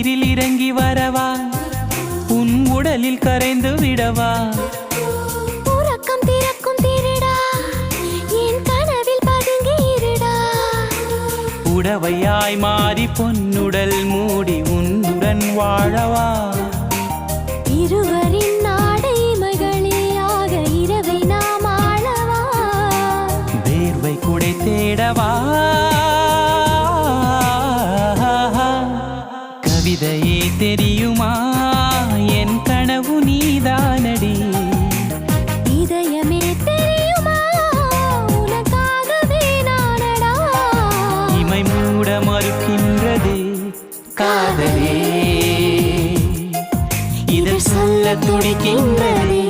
நீரில் இறங்கி வரவா உன் உடலில் கரைந்து விடவா உறக்கம் திறக்கும் திருடா என் கனவில் பதுங்கி இருடா உடவையாய் மாறி பொன்னுடல் மூடி உன்னுடன் வாழவா இருவரின் நாடை மகளியாக இரவை நாம் ஆளவா வேர்வை குடை தேடவா கவிதையே தெரியுமா என் கனவு நீதானடி இதயமே தெரியுமா உனக்காகவே நானடா இமை மூட மறுக்கின்றதே காதலே இதழ் சொல்ல துடிக்கின்றதே